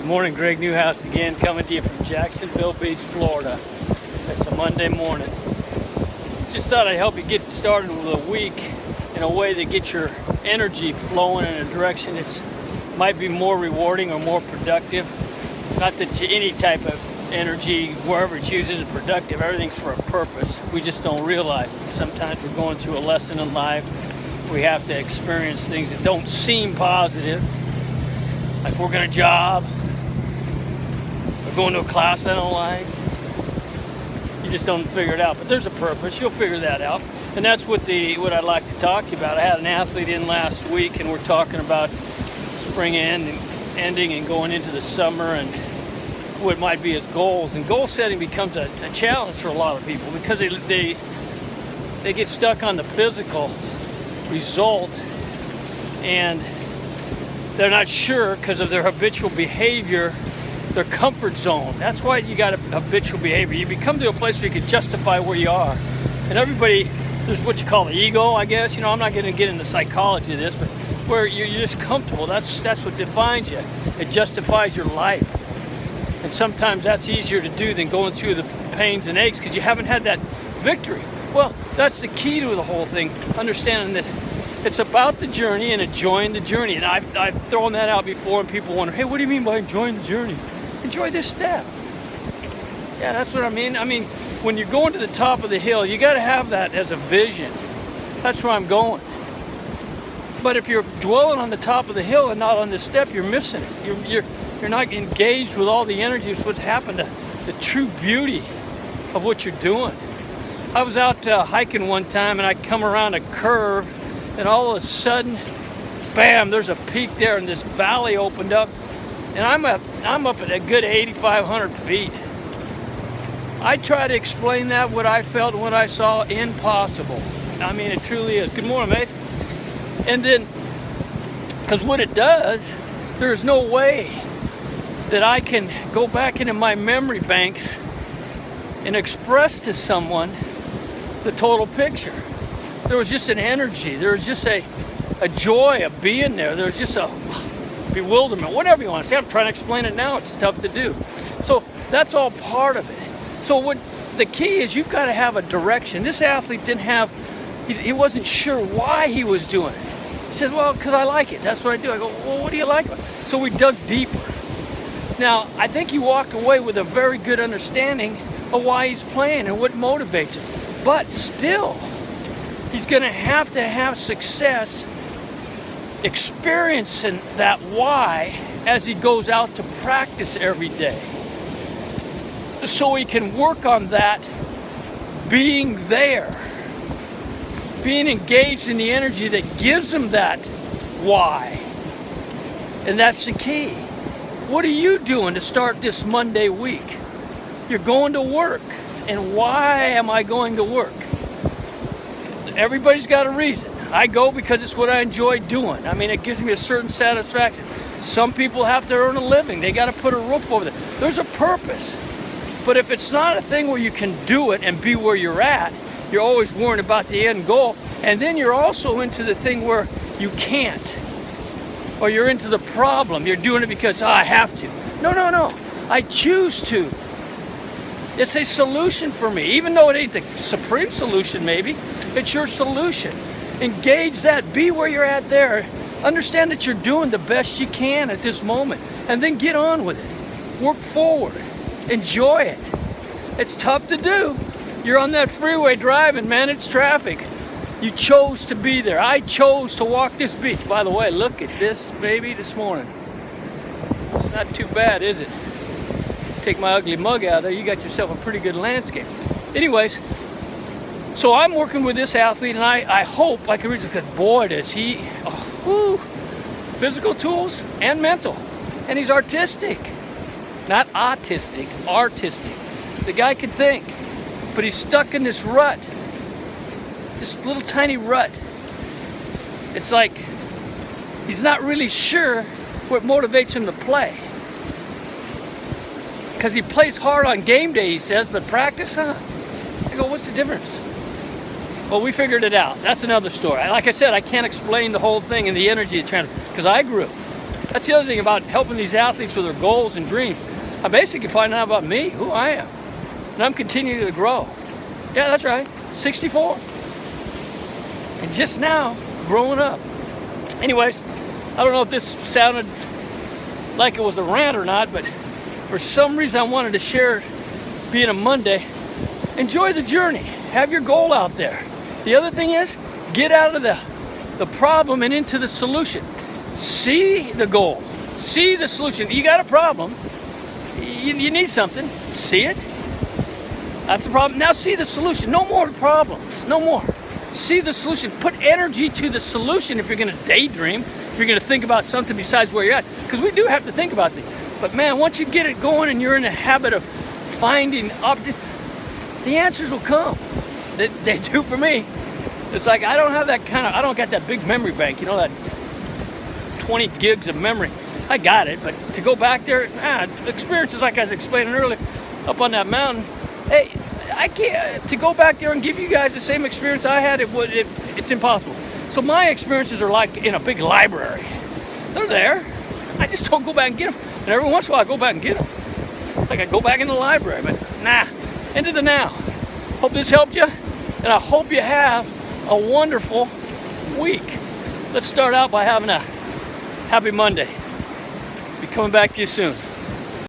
Good morning, Greg Newhouse again, coming to you from Jacksonville Beach, Florida. It's a Monday morning. Just thought I'd help you get started with a week in a way that gets your energy flowing in a direction that's might be more rewarding or more productive. Not that any type of energy, wherever it's used, isn't productive. Everything's for a purpose. We just don't realize it. Sometimes we're going through a lesson in life. We have to experience things that don't seem positive, like working a job, or going to a class I don't like. You just don't figure it out. But there's a purpose. You'll figure that out. And that's what I'd like to talk to you about. I had an athlete in last week, and we're talking about spring ending and going into the summer and what might be his goals. And goal setting becomes a challenge for a lot of people because they get stuck on the physical result, and they're not sure because of their habitual behavior, their comfort zone. That's why you got a habitual behavior. You become to a place where you can justify where you are. And everybody, there's what you call the ego, I guess. I'm not going to get into psychology of this, but where you're just comfortable. That's what defines you. It justifies your life. And sometimes that's easier to do than going through the pains and aches because you haven't had that victory. Well, that's the key to the whole thing, understanding that it's about the journey and enjoying the journey. And I've thrown that out before, and people wonder, hey, what do you mean by enjoying the journey? Enjoy this step. Yeah, that's what I mean. I mean, when you're going to the top of the hill, you got to have that as a vision. That's where I'm going. But if you're dwelling on the top of the hill and not on the step, you're missing it. You're not engaged with all the energy. It's what happened to the true beauty of what you're doing. I was out hiking one time, and I come around a curve, and all of a sudden, bam, there's a peak there, and this valley opened up, and I'm up at a good 8,500 feet. I try to explain that, what I felt and what I saw, impossible. I mean, it truly is. Good morning, mate. And then, because what it does, there's no way that I can go back into my memory banks and express to someone the total picture. There was just an energy. There was just a joy of being there. There was just a bewilderment, whatever you want to say. I'm trying to explain it now. It's tough to do. So that's all part of it. So what the key is, you've got to have a direction. This athlete didn't have, he wasn't sure why he was doing it. He says, well, because I like it. That's what I do. I go, well, what do you like about it? So we dug deeper. Now, I think he walked away with a very good understanding of why he's playing and what motivates him. But still, he's going to have success experiencing that why as he goes out to practice every day. So he can work on that being there, being engaged in the energy that gives him that why. And that's the key. What are you doing to start this Monday week? You're going to work. And why am I going to work? Everybody's got a reason. I go because it's what I enjoy doing. I mean, it gives me a certain satisfaction. Some people have to earn a living. They got to put a roof over there. There's a purpose. But if it's not a thing where you can do it and be where you're at, you're always worrying about the end goal. And then you're also into the thing where you can't. Or you're into the problem. You're doing it because, I have to. No. I choose to. It's a solution for me. Even though it ain't the supreme solution, maybe, it's your solution. Engage that. Be where you're at there. Understand that you're doing the best you can at this moment. And then get on with it. Work forward. Enjoy it. It's tough to do. You're on that freeway driving, man. It's traffic. You chose to be there. I chose to walk this beach. By the way, look at this baby this morning. It's not too bad, is it? Take my ugly mug out of there, you got yourself a pretty good landscape. Anyways, so I'm working with this athlete, and I hope I can reach it, because boy, does he, physical tools and mental. And he's artistic. Not autistic, artistic. The guy can think, but he's stuck in this rut. This little tiny rut. It's like he's not really sure what motivates him to play. Because he plays hard on game day, he says, but practice, I go, what's the difference? Well, we figured it out. That's another story. Like I said, I can't explain the whole thing and the energy of trying, because I grew. That's the other thing about helping these athletes with their goals and dreams. I basically find out about me, who I am. And I'm continuing to grow. Yeah, that's right. 64. And just now, growing up. Anyways, I don't know if this sounded like it was a rant or not, but for some reason I wanted to share it being a Monday. Enjoy the journey. Have your goal out there. The other thing is, get out of the problem and into the solution. See the goal. See the solution. You got a problem. You need something. See it. That's the problem. Now see the solution. No more problems. No more. See the solution. Put energy to the solution if you're going to daydream, if you're going to think about something besides where you're at. Because we do have to think about things. But man, once you get it going and you're in the habit of finding opportunities, the answers will come. They do for me. It's like I don't got that big memory bank, that 20 gigs of memory. I got it, but to go back there, experiences like I was explaining earlier, up on that mountain, hey, I can't, to go back there and give you guys the same experience I had, it's impossible. So my experiences are like in a big library. They're there. I just don't go back and get them. And every once in a while I go back and get them. It's like I go back in the library, but into the now. Hope this helped you, and I hope you have a wonderful week. Let's start out by having a happy Monday. Be coming back to you soon.